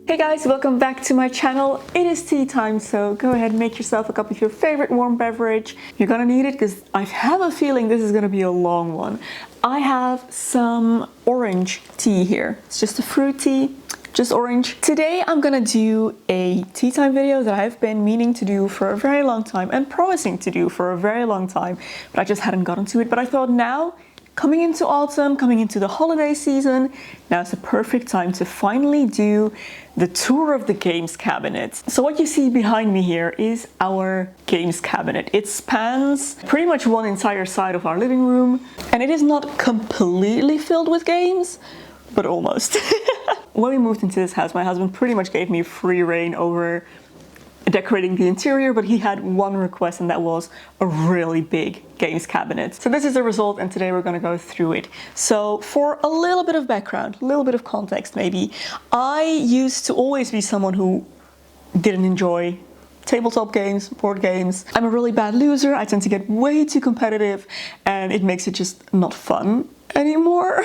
Hey guys, welcome back to my channel. It is tea time, so go ahead and make yourself a cup of your favorite warm beverage. You're gonna need it because I have a feeling this is gonna be a long one. I have some orange tea here. It's just a fruit tea, just orange. Today I'm gonna do a tea time video that I've been meaning to do for a very long time and promising to do for a very long time, but I just hadn't gotten to it. But I thought now, coming into autumn, coming into the holiday season, now is the perfect time to finally do the tour of the games cabinet. So what you see behind me here is our games cabinet. It spans pretty much one entire side of our living room, and it is not completely filled with games, but almost. When we moved into this house, my husband pretty much gave me free rein over decorating the interior, but he had one request, and that was a really big games cabinet. So this is the result, and today we're going to go through it. So for a little bit of background, a little bit of context maybe, I used to always be someone who didn't enjoy tabletop games, board games. I'm a really bad loser. I tend to get way too competitive, and it makes it just not fun anymore.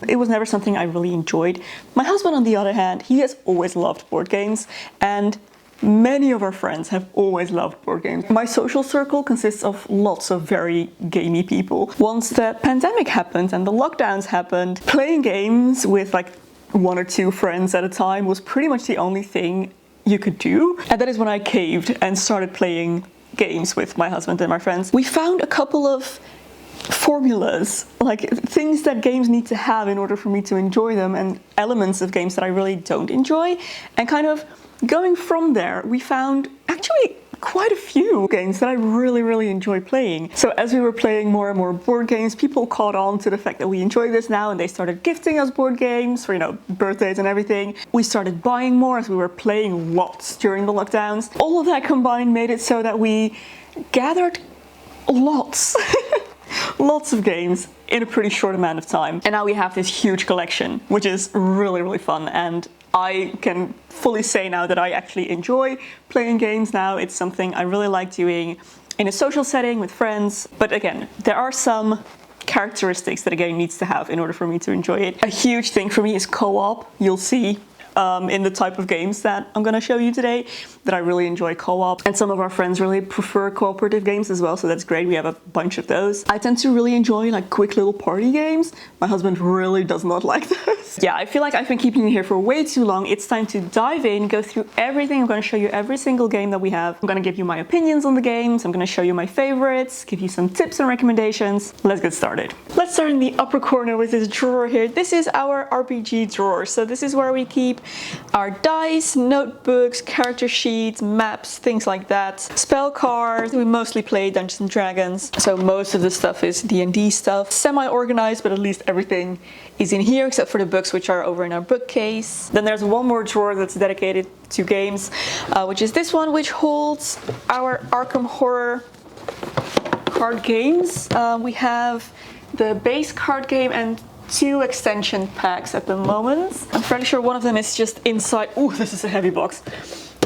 It was never something I really enjoyed. My husband, on the other hand, he has always loved board games, and many of our friends have always loved board games. My social circle consists of lots of very gamey people. Once the pandemic happened and the lockdowns happened, playing games with like one or two friends at a time was pretty much the only thing you could do. And that is when I caved and started playing games with my husband and my friends. We found a couple of formulas, like things that games need to have in order for me to enjoy them, and elements of games that I really don't enjoy, and kind of going from there, we found actually quite a few games that I really enjoy playing. So as we were playing more and more board games, people caught on to the fact that we enjoy this now, and they started gifting us board games for, birthdays and everything. We started buying more as we were playing lots during the lockdowns. All of that combined made it so that we gathered lots lots of games in a pretty short amount of time. And now we have this huge collection, which is really fun, and I can fully say now that I actually enjoy playing games now. It's something I really like doing in a social setting with friends. But again, there are some characteristics that a game needs to have in order for me to enjoy it. A huge thing for me is co-op. You'll see in the type of games that I'm gonna show you today that I really enjoy co-op, and some of our friends really prefer cooperative games as well, so that's great. We have a bunch of those. I tend to really enjoy like quick little party games. My husband really does not like those. Yeah, I feel like I've been keeping you here for way too long. It's time to dive in, go through everything. I'm gonna show you every single game that we have. I'm gonna give you my opinions on the games. I'm gonna show you my favorites, give you some tips and recommendations. Let's get started. Let's start in the upper corner with this drawer here. This is our RPG drawer. So this is where we keep our dice, notebooks, character sheets, maps, things like that. Spell cards. We mostly play Dungeons and Dragons, so most of the stuff is D&D stuff. Semi-organized, but at least everything is in here except for the books, which are over in our bookcase. Then there's one more drawer that's dedicated to games, which is this one, which holds our Arkham Horror card games. We have the base card game and two extension packs at the moment. I'm pretty sure one of them is just inside. Ooh, this is a heavy box.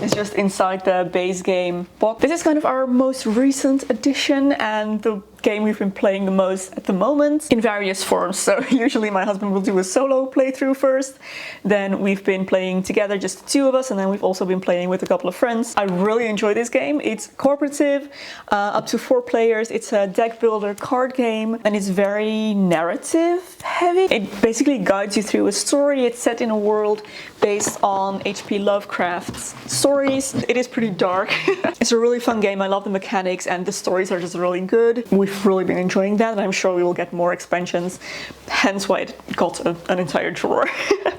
It's just inside the base game box. This is kind of our most recent addition and the game we've been playing the most at the moment in various forms. So usually my husband will do a solo playthrough first, then we've been playing together, just the two of us, and then we've also been playing with a couple of friends. I really enjoy this game. It's cooperative, up to 4 players. It's a deck builder card game, and it's very narrative heavy. It basically guides you through a story. It's set in a world based on H.P. Lovecraft's stories. It is pretty dark. It's a really fun game. I love the mechanics, and the stories are just really good. We've really been enjoying that, and I'm sure we will get more expansions, hence why it got an entire drawer.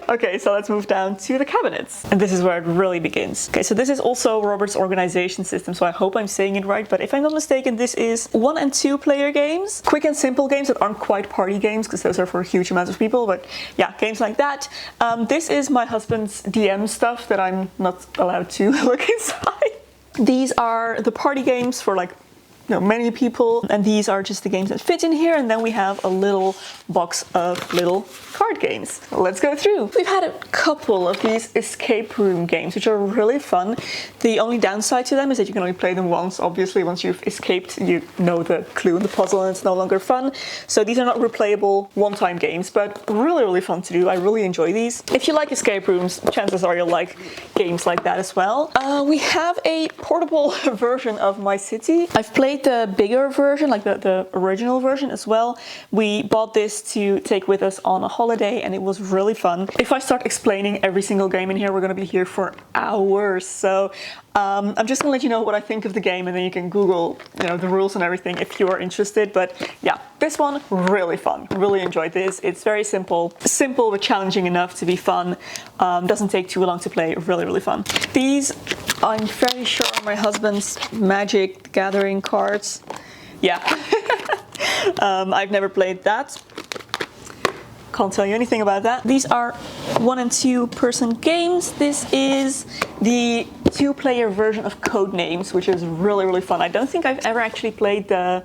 Okay, so let's move down to the cabinets, and this is where it really begins. Okay, so this is also Robert's organization system, so I hope I'm saying it right, but if I'm not mistaken, this is 1 and 2 player games, quick and simple games that aren't quite party games, because those are for huge amounts of people, but yeah, games like that. This is my husband's DM stuff that I'm not allowed to look inside. These are the party games for like many people, and these are just the games that fit in here, and then we have a little box of little card card games. Let's go through. We've had a couple of these escape room games, which are really fun. The only downside to them is that you can only play them once. Obviously, once you've escaped, you know the clue in the puzzle and it's no longer fun. So these are not replayable one-time games, but really, really fun to do. I really enjoy these. If you like escape rooms, chances are you'll like games like that as well. We have a portable version of My City. I've played the bigger version, like the original version as well. We bought this to take with us on a holiday and it was really fun. If I start explaining every single game in here, we're going to be here for hours. So I'm just gonna let you know what I think of the game, and then you can Google, the rules and everything if you are interested. But yeah, this one, really fun. Really enjoyed this. It's very simple but challenging enough to be fun. Doesn't take too long to play. Really, really fun. These, I'm very sure, are my husband's Magic the Gathering cards. Yeah. I've never played that. Can't tell you anything about that. These are 1 and 2 person games. This is the 2-player version of Codenames, which is really, really fun. I don't think I've ever actually played the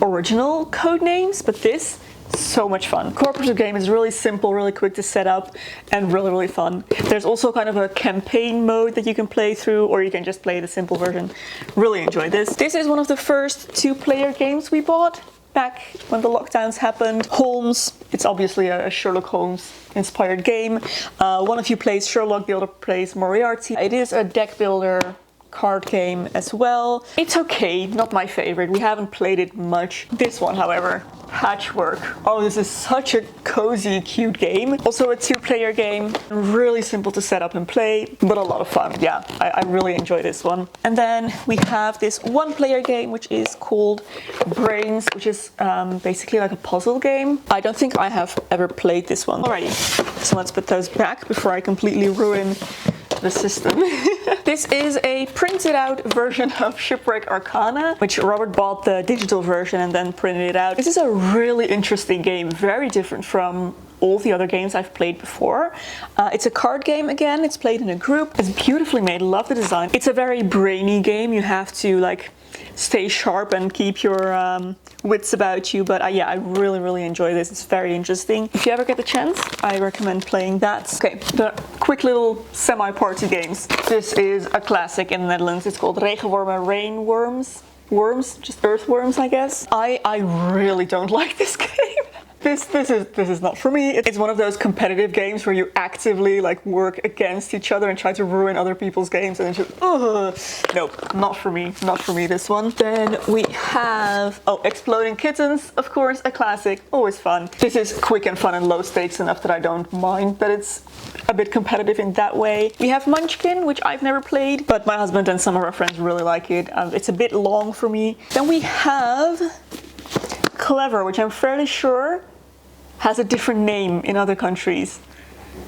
original Codenames, but this, so much fun. Cooperative game is really simple, really quick to set up, and really, really fun. There's also kind of a campaign mode that you can play through, or you can just play the simple version. Really enjoy this. This is one of the first 2-player games we bought back when the lockdowns happened. Holmes, it's obviously a Sherlock Holmes inspired game. One of you plays Sherlock, the other plays Moriarty. It is a deck builder card game as well. It's okay, not my favorite. We haven't played it much. This one, however, Patchwork. Oh, this is such a cozy, cute game. Also a 2-player game. Really simple to set up and play, but a lot of fun. Yeah, I really enjoy this one. And then we have this 1-player game, which is called Brains, which is basically like a puzzle game. I don't think I have ever played this one. Alrighty, so let's put those back before I completely ruin the system. This is a printed out version of Shipwreck Arcana, which Robert bought the digital version and then printed it out. This is a really interesting game, very different from all the other games I've played before. It's a card game again, it's played in a group. It's beautifully made, love the design. It's a very brainy game, you have to stay sharp and keep your wits about you, but yeah, I really, really enjoy this. It's very interesting. If you ever get the chance, I recommend playing that. Okay, the quick little semi-party games. This is a classic in the Netherlands. It's called Regenwormen, rainworms. Worms, just earthworms, I guess. I really don't like this game. This is not for me. It's one of those competitive games where you actively work against each other and try to ruin other people's games, and then nope, not for me, this one. Then we have, Exploding Kittens, of course, a classic, always fun. This is quick and fun and low stakes enough that I don't mind that it's a bit competitive in that way. We have Munchkin, which I've never played, but my husband and some of our friends really like it. It's a bit long for me. Then we have Clever, which I'm fairly sure has a different name in other countries.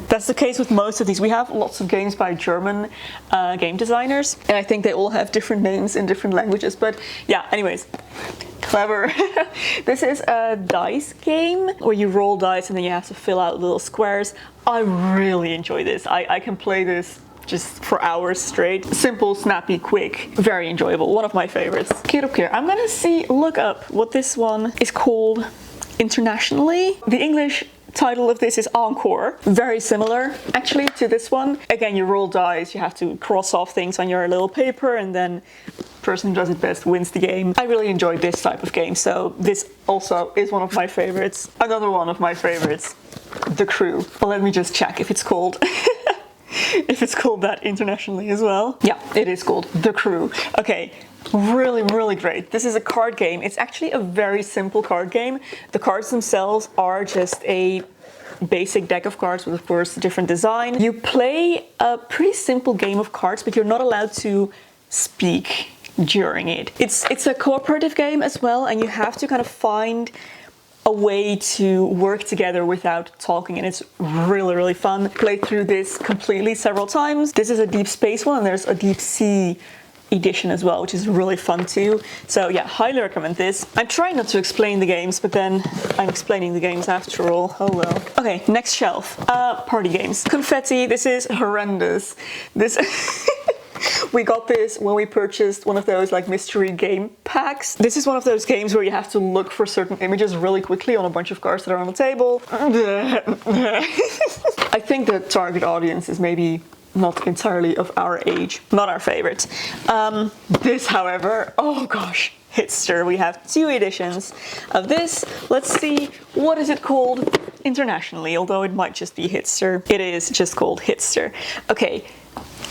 That's the case with most of these. We have lots of games by German game designers, and I think they all have different names in different languages, but yeah, anyways. Clever. This is a dice game where you roll dice and then you have to fill out little squares. I really enjoy this. I can play this just for hours straight. Simple, snappy, quick, very enjoyable. One of my favorites. Keer op keer. I'm gonna look up what this one is called internationally. The English title of this is Encore. Very similar actually to this one. Again, you roll dice, you have to cross off things on your little paper, and then the person who does it best wins the game. I really enjoy this type of game, so this also is one of my favorites. Another one of my favorites, The Crew. Well, let me just check if it's called if it's called that internationally as well. Yeah, it is called The Crew. Okay. Really, really great. This is a card game. It's actually a very simple card game. The cards themselves are just a basic deck of cards with, of course, a different design. You play a pretty simple game of cards, but you're not allowed to speak during it. It's a cooperative game as well, and you have to kind of find a way to work together without talking, and it's really, really fun. Played through this completely several times. This is a deep space one, and there's a deep sea edition as well, which is really fun too. So yeah, highly recommend this. I'm trying not to explain the games, but then I'm explaining the games after all. Oh well. Okay, next shelf. Party games. Confetti. This is horrendous. This We got this when we purchased one of those like mystery game packs. This is one of those games where you have to look for certain images really quickly on a bunch of cards that are on the table. I think the target audience is maybe not entirely of our age, not our favorite. This, however, oh gosh, Hitster. We have 2 editions of this. Let's see, what is it called internationally? Although it might just be Hitster. It is just called Hitster. Okay,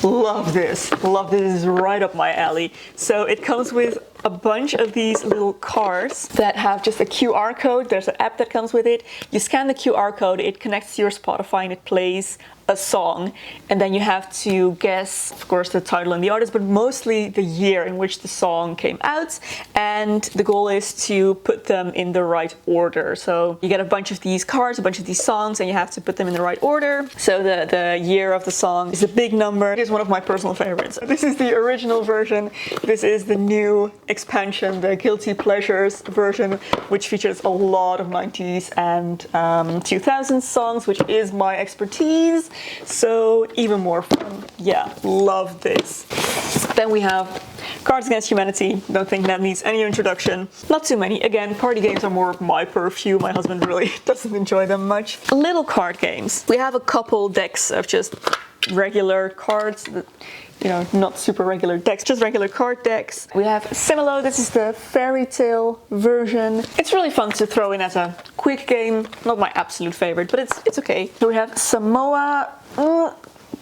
love this. Love this. This is right up my alley. So it comes with a bunch of these little cards that have just a QR code. There's an app that comes with it. You scan the QR code, it connects to your Spotify and it plays a song, and then you have to guess, of course, the title and the artist, but mostly the year in which the song came out, and the goal is to put them in the right order. So you get a bunch of these cards, a bunch of these songs, and you have to put them in the right order. So the year of the song is a big number. It is one of my personal favorites. This is the original version. This is the new expansion, the Guilty Pleasures version, which features a lot of 90s and 2000s songs, which is my expertise. So even more fun. Yeah, love this. Then we have Cards Against Humanity. Don't think that needs any introduction. Not too many. Again, party games are more my purview. My husband really doesn't enjoy them much. Little card games. We have a couple decks of just regular cards that, you know, not super regular decks, just regular card decks. We have Similo. This is the fairy tale version. It's really fun to throw in as a quick game. Not my absolute favorite, but it's okay. So we have Samoa.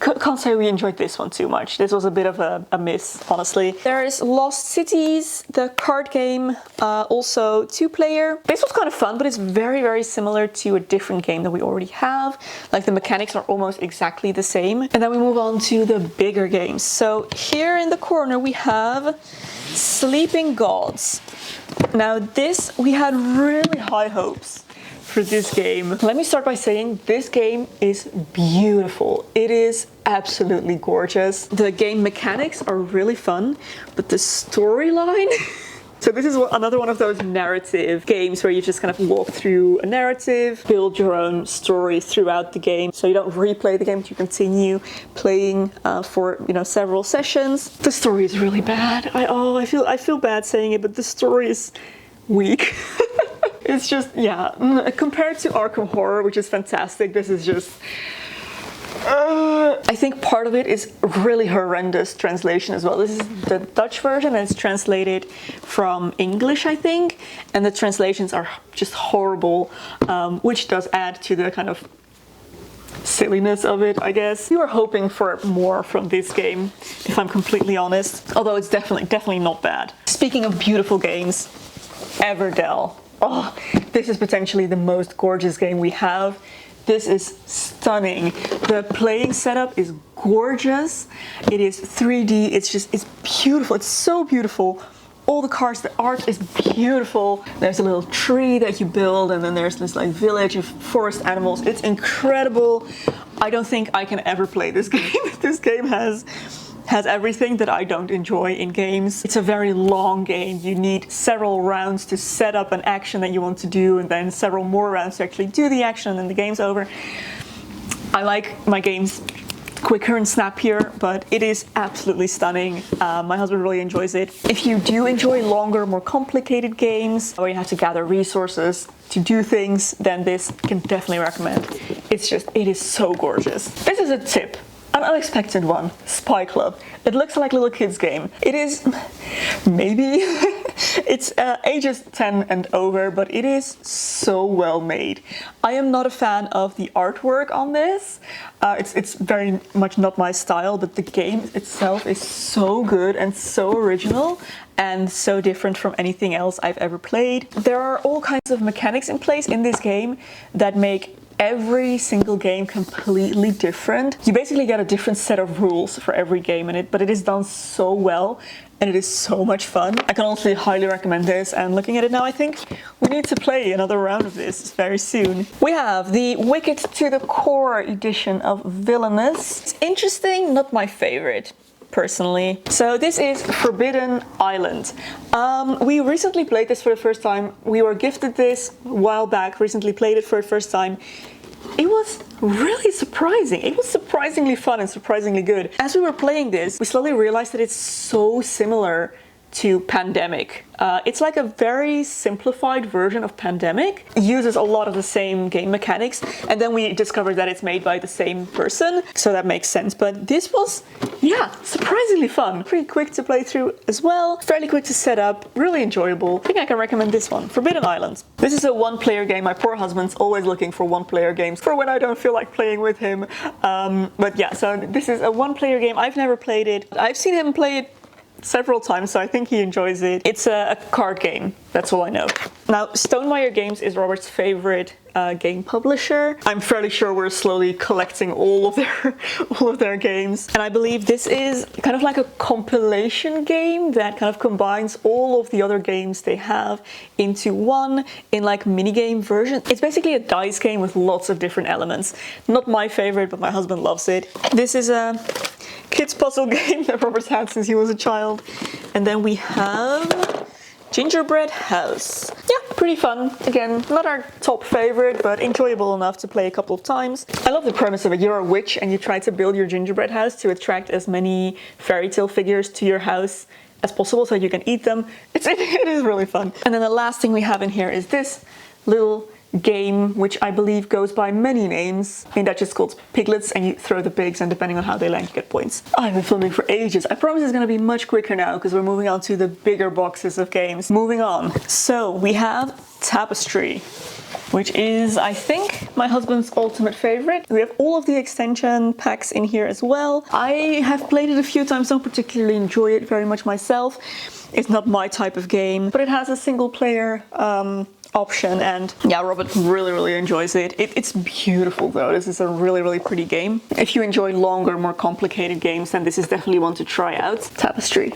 Can't say we enjoyed this one too much. This was a bit of a miss, honestly. There is Lost Cities, the card game, also 2-player. This was kind of fun, but it's very, very similar to a different game that we already have. Like the mechanics are almost exactly the same. And then we move on to the bigger games. So here in the corner we have Sleeping Gods. Now this, we had really high hopes for this game. Let me start by saying this game is beautiful. It is absolutely gorgeous. The game mechanics are really fun, but the storyline... So this is another one of those narrative games where you just kind of walk through a narrative, build your own story throughout the game. So you don't replay the game, you continue playing for, you know, several sessions. The story is really bad. I feel bad saying it, but the story is weak. It's just, yeah, compared to Arkham Horror, which is fantastic, this is just... I think part of it is really horrendous translation as well. This is the Dutch version and it's translated from English, I think, and the translations are just horrible, which does add to the kind of silliness of it, I guess. You were hoping for more from this game, if I'm completely honest, although it's definitely not bad. Speaking of beautiful games, Everdell. Oh, this is potentially the most gorgeous game we have. This is stunning. The playing setup is gorgeous. It is 3D. It's beautiful. It's so beautiful. All the cards, the art is beautiful. There's a little tree that you build, and then there's this like village of forest animals. It's incredible. I don't think I can ever play this game. This game has everything that I don't enjoy in games. It's a very long game. You need several rounds to set up an action that you want to do, and then several more rounds to actually do the action, and then the game's over. I like my games quicker and snappier, but it is absolutely stunning. My husband really enjoys it. If you do enjoy longer, more complicated games where you have to gather resources to do things, then this can definitely recommend. It is so gorgeous. This is a tip. An unexpected one. Spy Club. It looks like a little kid's game. It is, maybe, it's ages 10 and over, but it is so well made. I am not a fan of the artwork on this. It's very much not my style, but the game itself is so good and so original and so different from anything else I've ever played. There are all kinds of mechanics in place in this game that make every single game completely different. You basically get a different set of rules for every game in it, but it is done so well and it is so much fun. I can honestly highly recommend this, and looking at it now, I think we need to play another round of this very soon. We have the Wicked to the Core edition of Villainous. It's interesting, not my favorite, personally. So this is Forbidden Island. We recently played this for the first time. We were gifted this a while back, recently played it for the first time. it was really surprising. It was surprisingly fun and surprisingly good. As we were playing this, we slowly realized that it's so similar to Pandemic. It's like a very simplified version of Pandemic. It uses a lot of the same game mechanics, and then we discovered that it's made by the same person, so that makes sense. But this was, yeah, surprisingly fun. Pretty quick to play through as well, fairly quick to set up, really enjoyable. I think I can recommend this one, Forbidden Islands. This is a one-player game. My poor husband's always looking for one-player games for when I don't feel like playing with him. But yeah, so this is a one-player game. I've never played it. I've seen him play it several times, so I think he enjoys it. It's a card game, that's all I know. Now, Stonemaier Games is Robert's favorite game publisher. I'm fairly sure we're slowly collecting all of their games, and I believe this is kind of like a compilation game that kind of combines all of the other games they have into one in like minigame version. It's basically a dice game with lots of different elements. Not my favorite, but my husband loves it. This is a kids puzzle game that Robert's had since he was a child. And then we have Gingerbread House. Yeah, pretty fun. Again, not our top favorite, but enjoyable enough to play a couple of times. I love the premise of it. You're a witch and you try to build your gingerbread house to attract as many fairy tale figures to your house as possible so you can eat them. It is really fun. And then the last thing we have in here is this little game, which I believe goes by many names. In Dutch it's called Piglets, and you throw the pigs, and depending on how they land you get points. I've been filming for ages. I promise it's going to be much quicker now because we're moving on to the bigger boxes of games. Moving on. So we have Tapestry, which is, I think, my husband's ultimate favorite. We have all of the extension packs in here as well. I have played it a few times, don't particularly enjoy it very much myself. It's not my type of game, but it has a single player option, and yeah, Robert really enjoys it. It's beautiful though. This is a really pretty game. If you enjoy longer, more complicated games, then this is definitely one to try out. Tapestry.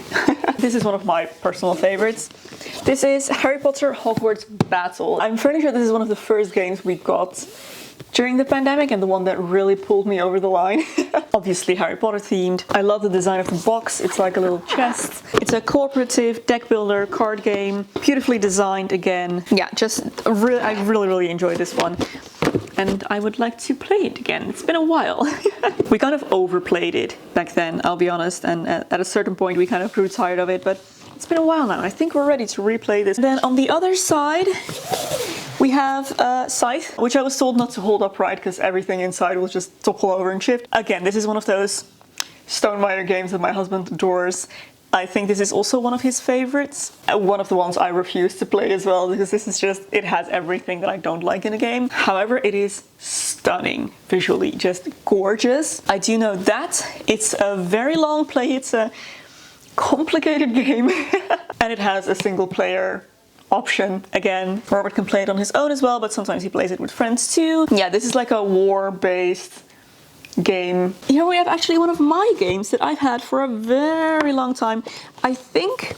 This is one of my personal favorites. This is Harry Potter Hogwarts Battle. I'm fairly sure this is one of the first games we got during the pandemic and the one that really pulled me over the line. Obviously Harry Potter themed. I love the design of the box. It's like a little chest. It's a cooperative deck builder card game. Beautifully designed again. Yeah, I really enjoyed this one. And I would like to play it again. It's been a while. We kind of overplayed it back then, I'll be honest. And at a certain point we kind of grew tired of it, but it's been a while now. I think we're ready to replay this. Then on the other side, we have Scythe, which I was told not to hold upright because everything inside will just topple over and shift. Again, this is one of those Stonemaier games that my husband adores. I think this is also one of his favorites. One of the ones I refuse to play as well, because this is just, it has everything that I don't like in a game. However, it is stunning visually, just gorgeous. I do know that it's a very long play. It's a complicated game and it has a single player option. Again, Robert can play it on his own as well, but sometimes he plays it with friends too. Yeah, this is like a war-based game. Here we have actually one of my games that I've had for a very long time. I think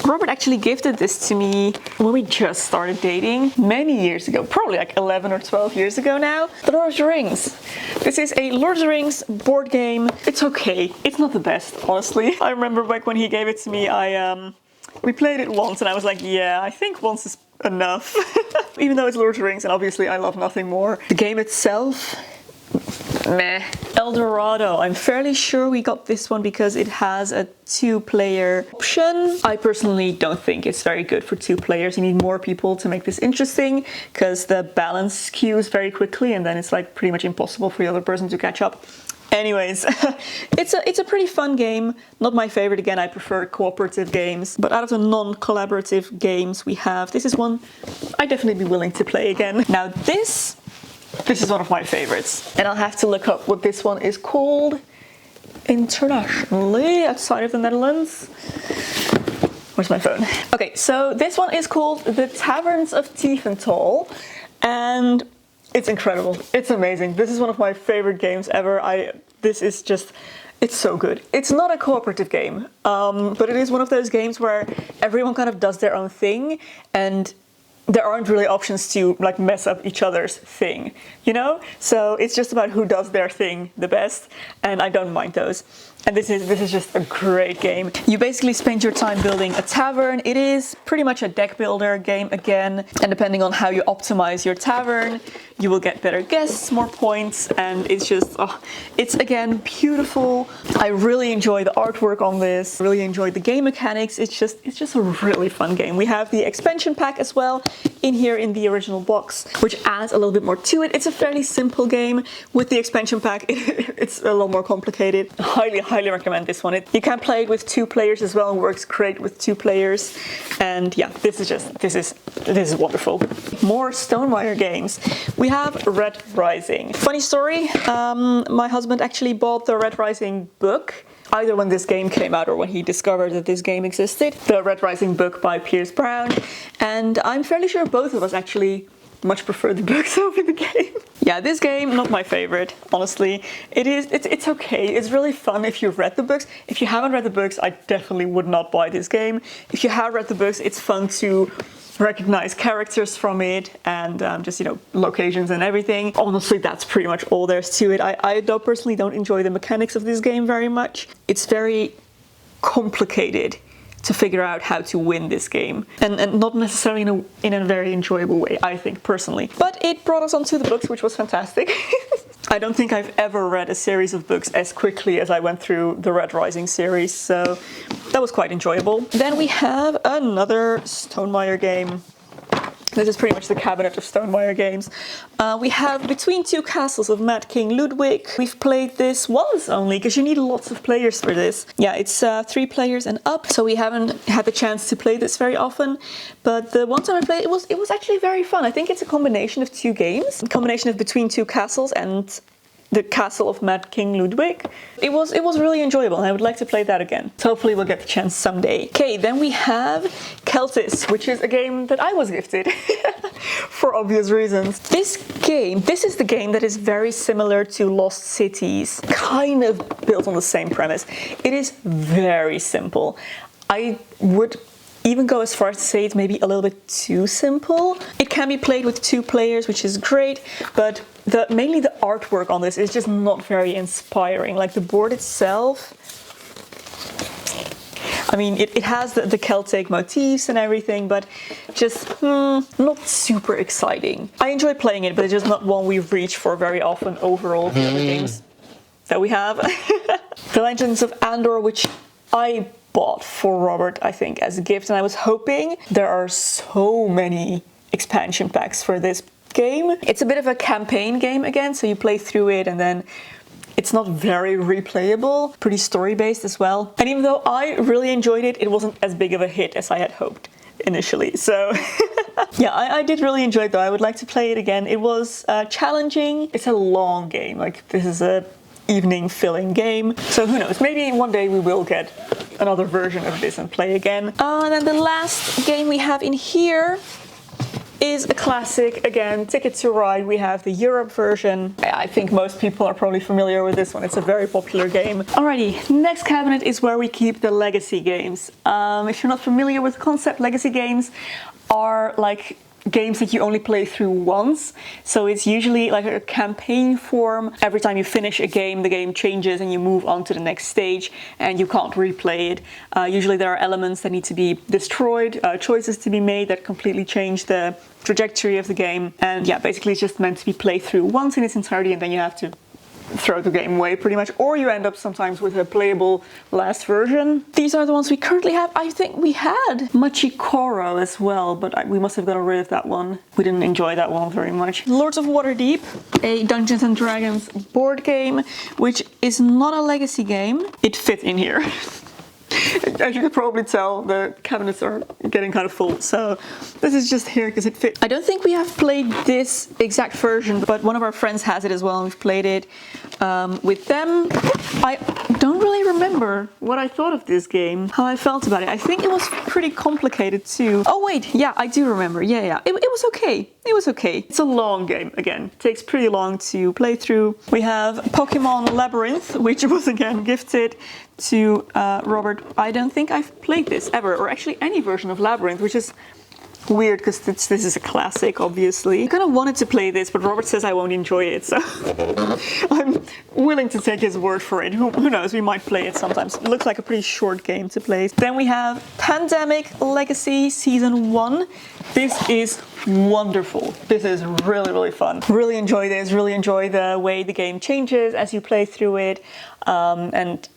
Robert actually gifted this to me when we just started dating many years ago, probably like 11 or 12 years ago now. The Lord of the Rings. This is a Lord of the Rings board game. It's okay. It's not the best, honestly. I remember back when he gave it to me, we played it once and I was like, yeah, I think once is enough. Even though it's Lord of the Rings and obviously I love nothing more. The game itself, meh. El Dorado. I'm fairly sure we got this one because it has a 2-player option. I personally don't think it's very good for 2 players. You need more people to make this interesting because the balance skews very quickly and then it's like pretty much impossible for the other person to catch up. Anyways, it's a pretty fun game. Not my favorite. Again, I prefer cooperative games. But out of the non-collaborative games we have, this is one I'd definitely be willing to play again. Now this is one of my favorites. And I'll have to look up what this one is called internationally outside of the Netherlands. Where's my phone? Okay, so this one is called The Taverns of Tiefenthal. And it's incredible. It's amazing. This is one of my favorite games ever. This is just, it's so good. It's not a cooperative game, but it is one of those games where everyone kind of does their own thing and there aren't really options to like mess up each other's thing, you know? So it's just about who does their thing the best, and I don't mind those. And this is just a great game. You basically spend your time building a tavern. It is pretty much a deck builder game again. And depending on how you optimize your tavern, you will get better guests, more points, and it's just, it's again beautiful. I really enjoy the artwork on this. Really enjoyed the game mechanics. It's just a really fun game. We have the expansion pack as well in here in the original box, which adds a little bit more to it. It's a fairly simple game. With the expansion pack, it's a lot more complicated. Highly recommend this one. You can play it with 2 players as well, and works great with 2 players. And yeah, this is wonderful. More Stonemaier games. We have Red Rising. Funny story, my husband actually bought the Red Rising book, either when this game came out or when he discovered that this game existed. The Red Rising book by Pierce Brown. And I'm fairly sure both of us actually much prefer the books over the game. Yeah, this game, not my favorite, honestly. It's okay. It's really fun if you've read the books. If you haven't read the books, I definitely would not buy this game. If you have read the books, it's fun to recognize characters from it and just, you know, locations and everything. Honestly, that's pretty much all there's to it. I personally don't enjoy the mechanics of this game very much. It's very complicated to figure out how to win this game, and not necessarily in a very enjoyable way, I think, personally. But it brought us onto the books, which was fantastic. I don't think I've ever read a series of books as quickly as I went through the Red Rising series, so that was quite enjoyable. Then we have another Stonemaier game. This is pretty much the cabinet of Stonemaier games. We have Between Two Castles of Mad King Ludwig. We've played this once only, because you need lots of players for this. Yeah, it's 3 players and up, so we haven't had the chance to play this very often. But the one time I played it was actually very fun. I think it's a combination of 2 games. A combination of Between Two Castles and the Castle of Mad King Ludwig. It was really enjoyable, and I would like to play that again. So hopefully we'll get the chance someday. Okay, then we have Celtis, which is a game that I was gifted for obvious reasons. This is the game that is very similar to Lost Cities, kind of built on the same premise. It is very simple. I would even go as far as to say it's maybe a little bit too simple. It can be played with 2 players, which is great, but mainly the artwork on this is just not very inspiring. Like the board itself, I mean, it has the Celtic motifs and everything, but just not super exciting. I enjoy playing it, but it's just not one we reach for very often overall the other games that we have. The Legends of Andor, which I bought for Robert, I think, as a gift, and I was hoping. There are so many expansion packs for this game. It's a bit of a campaign game again, so you play through it and then it's not very replayable, pretty story-based as well. And even though I really enjoyed it, it wasn't as big of a hit as I had hoped initially. So yeah, I did really enjoy it though. I would like to play it again. It was challenging. It's a long game. Like, this is a evening filling game. So who knows, maybe one day we will get another version of this and play again. And then the last game we have in here is a classic, again, Ticket to Ride. We have the Europe version. I think most people are probably familiar with this one. It's a very popular game. Alrighty, next cabinet is where we keep the legacy games. If you're not familiar with the concept, legacy games are like games that you only play through once. So it's usually like a campaign form. Every time you finish a game, the game changes and you move on to the next stage and you can't replay it. Usually there are elements that need to be destroyed, choices to be made that completely change the trajectory of the game. And yeah, basically it's just meant to be played through once in its entirety, and then you have to throw the game away pretty much, or you end up sometimes with a playable last version. These are the ones we currently have. I think we had Machikoro as well, but we must have gotten rid of that one. We didn't enjoy that one very much. Lords of Waterdeep, a Dungeons and Dragons board game, which is not a legacy game. It fit in here. As you can probably tell, the cabinets are getting kind of full, so this is just here because it fits. I don't think we have played this exact version, but one of our friends has it as well, and we've played it with them. I don't really remember what I thought of this game, how I felt about it. I think it was pretty complicated too. Oh wait, yeah, I do remember. Yeah. It was okay. It was okay. It's a long game, again. It takes pretty long to play through. We have Pokemon Labyrinth, which was again gifted to Robert. I don't think I've played this ever, or actually any version of Labyrinth, which is weird because this is a classic, obviously. I kind of wanted to play this, but Robert says I won't enjoy it, so I'm willing to take his word for it. Who knows, we might play it sometimes. It looks like a pretty short game to play. Then we have Pandemic Legacy Season 1. This is wonderful. This is really, really fun. Really enjoy this, really enjoy the way the game changes as you play through it. And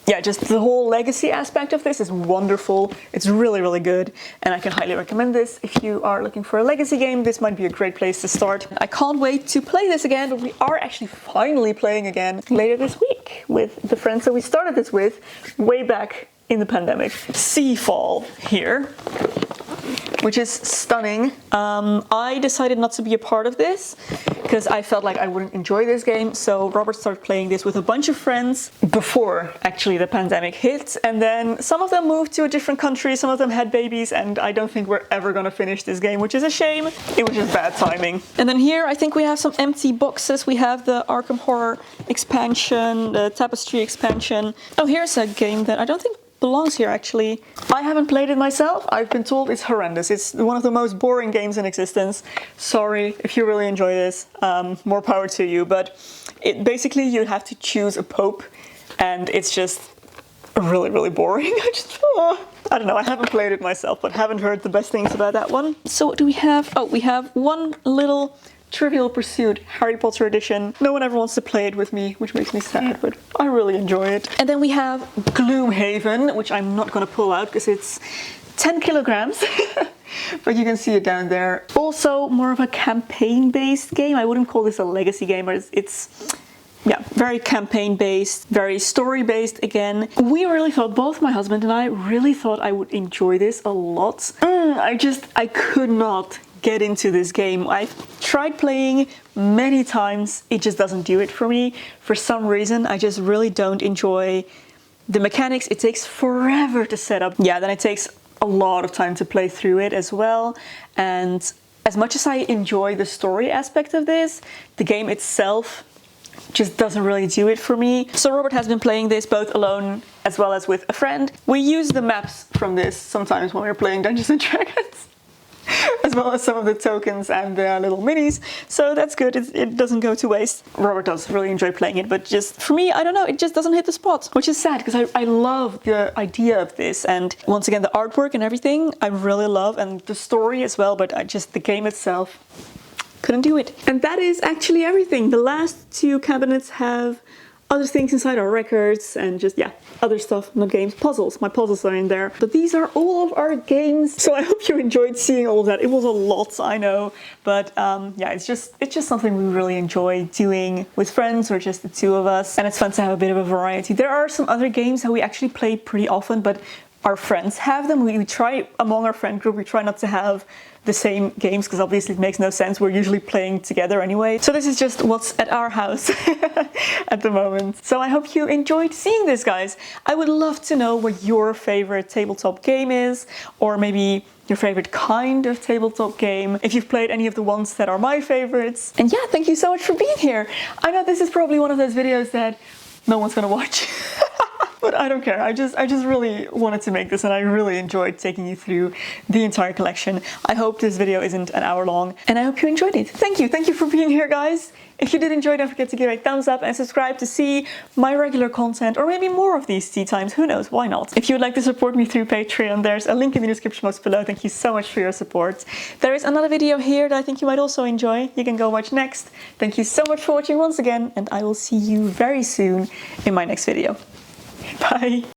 yeah, just the whole legacy aspect of this is wonderful. It's really, really good, and I can highly recommend this. If you are looking for a legacy game, this might be a great place to start. I can't wait to play this again, but we are actually finally playing again later this week with the friends that we started this with way back in the pandemic. Seafall here, which is stunning. I decided not to be a part of this because I felt like I wouldn't enjoy this game. So Robert started playing this with a bunch of friends before actually the pandemic hit. And then some of them moved to a different country, some of them had babies, and I don't think we're ever gonna finish this game, which is a shame. It was just bad timing. And then here I think we have some empty boxes. We have the Arkham Horror expansion, the Tapestry expansion. Oh, here's a game that I don't think belongs here actually. I haven't played it myself. I've been told it's horrendous. It's one of the most boring games in existence. Sorry if you really enjoy this, more power to you, but it basically you have to choose a pope and it's just really, really boring. I don't know, I haven't played it myself, but haven't heard the best things about that one. So what do we have? Oh, we have one little Trivial Pursuit Harry Potter edition. No one ever wants to play it with me, which makes me sad, but I really enjoy it. And then we have Gloomhaven, which I'm not gonna pull out because it's 10 kilograms. But you can see it down there. Also more of a campaign-based game. I wouldn't call this a legacy game, but it's yeah, very campaign-based, very story-based again. We really thought, both my husband and I really thought I would enjoy this a lot. I could not get into this game. I've tried playing many times, it just doesn't do it for me. For some reason, I just really don't enjoy the mechanics. It takes forever to set up. Yeah, then it takes a lot of time to play through it as well. And as much as I enjoy the story aspect of this, the game itself just doesn't really do it for me. So Robert has been playing this both alone as well as with a friend. We use the maps from this sometimes when we're playing Dungeons and Dragons, as well as some of the tokens and the little minis, so that's good. It doesn't go to waste. Robert does really enjoy playing it, but just for me, I don't know, it just doesn't hit the spot, which is sad because I love the idea of this, and once again the artwork and everything I really love, and the story as well, but the game itself couldn't do it. And that is actually everything. The last two cabinets have other things inside, our records and just, yeah, other stuff, not games, puzzles. My puzzles are in there. But these are all of our games. So I hope you enjoyed seeing all of that. It was a lot, I know. But yeah, it's just something we really enjoy doing with friends or just the two of us. And it's fun to have a bit of a variety. There are some other games that we actually play pretty often, but our friends have them. We try, among our friend group, we try not to have the same games because obviously it makes no sense. We're usually playing together anyway. So this is just what's at our house at the moment. So I hope you enjoyed seeing this, guys. I would love to know what your favorite tabletop game is, or maybe your favorite kind of tabletop game, if you've played any of the ones that are my favorites. And yeah, thank you so much for being here. I know this is probably one of those videos that no one's gonna watch. But I don't care. I just really wanted to make this, and I really enjoyed taking you through the entire collection. I hope this video isn't an hour long, and I hope you enjoyed it. Thank you for being here, guys. If you did enjoy, don't forget to give it a thumbs up and subscribe to see my regular content, or maybe more of these tea times, who knows, why not? If you would like to support me through Patreon, there's a link in the description box below. Thank you so much for your support. There is another video here that I think you might also enjoy. You can go watch next. Thank you so much for watching once again, and I will see you very soon in my next video. Bye!